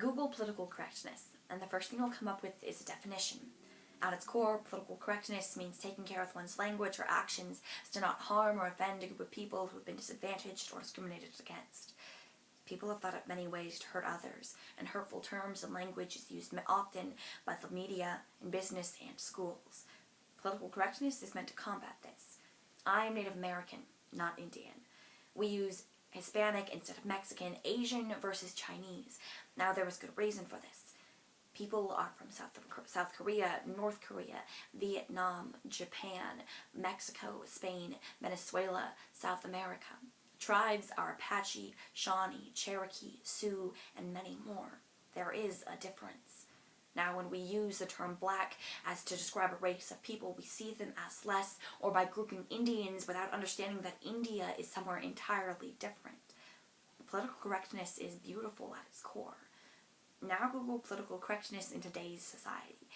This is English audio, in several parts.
Google political correctness, and the first thing you'll come up with is a definition. At its core, political correctness means taking care with one's language or actions to not harm or offend a group of people who have been disadvantaged or discriminated against. People have thought up many ways to hurt others, and hurtful terms and language is used often by the media, in business, and schools. Political correctness is meant to combat this. I am Native American, not Indian. We use Hispanic instead of Mexican, Asian versus Chinese. Now there is good reason for this. People are from South Korea, North Korea, Vietnam, Japan, Mexico, Spain, Venezuela, South America. Tribes are Apache, Shawnee, Cherokee, Sioux, and many more. There is a difference. Now, when we use the term black as to describe a race of people, we see them as less, or by grouping Indians without understanding that India is somewhere entirely different. Political correctness is beautiful at its core. Now Google political correctness in today's society,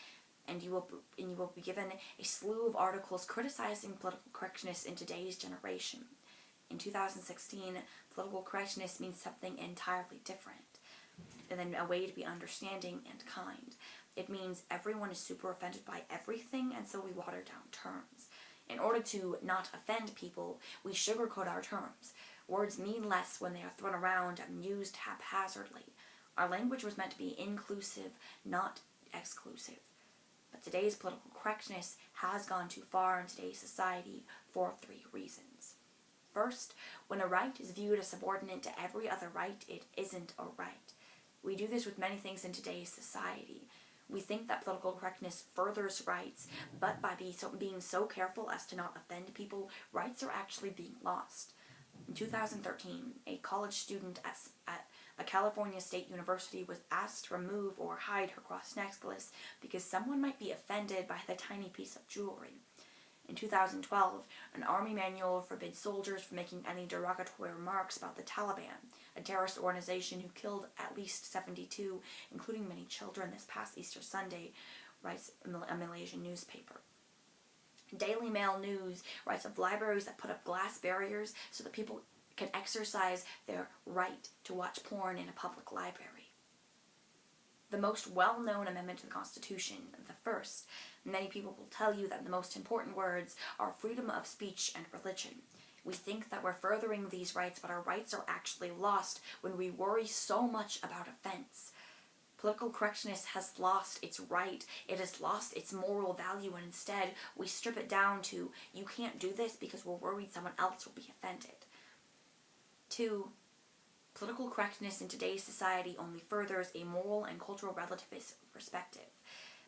and you will be given a slew of articles criticizing political correctness in today's generation. In 2016, political correctness means something entirely different, and then a way to be understanding and kind. It means everyone is super offended by everything, and so we water down terms. In order to not offend people, we sugarcoat our terms. Words mean less when they are thrown around and used haphazardly. Our language was meant to be inclusive, not exclusive. But today's political correctness has gone too far in today's society for 3 reasons. First, when a right is viewed as subordinate to every other right, it isn't a right. We do this with many things in today's society. We think that political correctness furthers rights, but by being so careful as to not offend people, rights are actually being lost. In 2013, a college student at a California State University was asked to remove or hide her cross necklace because someone might be offended by the tiny piece of jewelry. In 2012, an army manual forbids soldiers from making any derogatory remarks about the Taliban, a terrorist organization who killed at least 72, including many children, this past Easter Sunday, writes a Malaysian newspaper. Daily Mail News writes of libraries that put up glass barriers so that people can exercise their right to watch porn in a public library. The most well-known amendment to the Constitution, the first, many people will tell you that the most important words are freedom of speech and religion. We think that we're furthering these rights, but our rights are actually lost when we worry so much about offense. Political correctness has lost its right, it has lost its moral value, and instead we strip it down to, you can't do this because we're worried someone else will be offended. 2. Political correctness in today's society only furthers a moral and cultural relativist perspective.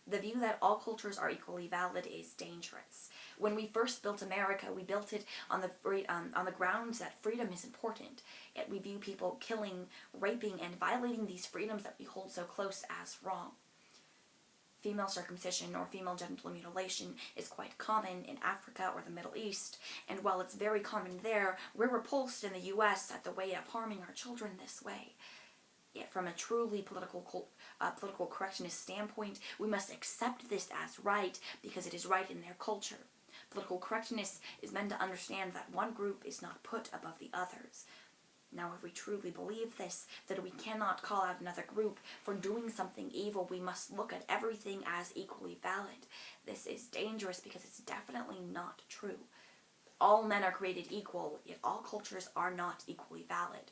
The view that all cultures are equally valid is dangerous. When we first built America, we built it on the grounds that freedom is important. Yet we view people killing, raping, and violating these freedoms that we hold so close as wrong. Female circumcision or female genital mutilation is quite common in Africa or the Middle East, and while it's very common there, we're repulsed in the U.S. at the way of harming our children this way. Yet from a truly political correctness standpoint, we must accept this as right because it is right in their culture. Political correctness is meant to understand that one group is not put above the others. Now, if we truly believe this, that we cannot call out another group for doing something evil, we must look at everything as equally valid. This is dangerous because it's definitely not true. All men are created equal, yet all cultures are not equally valid.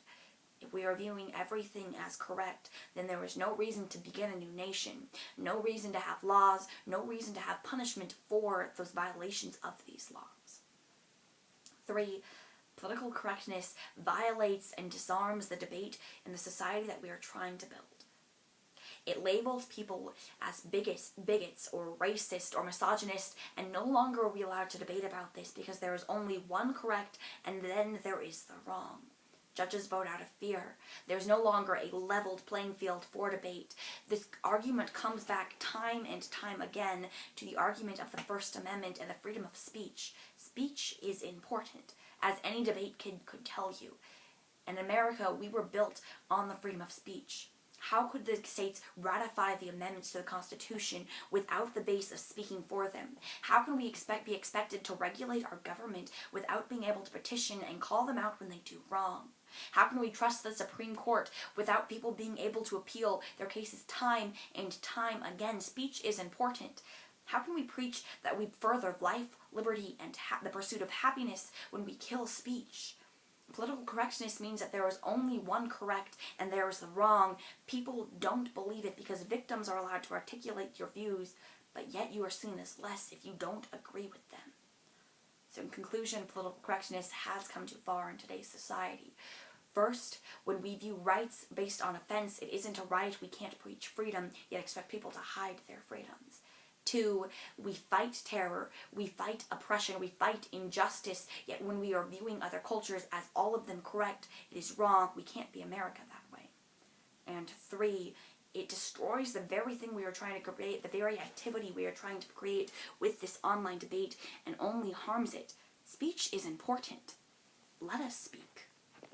If we are viewing everything as correct, then there is no reason to begin a new nation, no reason to have laws, no reason to have punishment for those violations of these laws. 3. Political correctness violates and disarms the debate in the society that we are trying to build. It labels people as bigots or racist or misogynist, and no longer are we allowed to debate about this because there is only one correct and then there is the wrong. Judges vote out of fear. There's no longer a leveled playing field for debate. This argument comes back time and time again to the argument of the First Amendment and the freedom of speech. Speech is important, as any debate could tell you. In America, we were built on the freedom of speech. How could the states ratify the amendments to the Constitution without the base of speaking for them? How can we be expected to regulate our government without being able to petition and call them out when they do wrong? How can we trust the Supreme Court without people being able to appeal their cases time and time again? Speech is important. How can we preach that we further life, liberty, and the pursuit of happiness when we kill speech? Political correctness means that there is only one correct and there is the wrong. People don't believe it because victims are allowed to articulate your views, but yet you are seen as less if you don't agree with them. So in conclusion, political correctness has come too far in today's society. First, when we view rights based on offense, it isn't a right. We can't preach freedom, yet expect people to hide their freedoms. 2, we fight terror, we fight oppression, we fight injustice, yet when we are viewing other cultures as all of them correct, it is wrong. We can't be America that way. And 3, it destroys the very thing we are trying to create, the very activity we are trying to create with this online debate, and only harms it. Speech is important. Let us speak.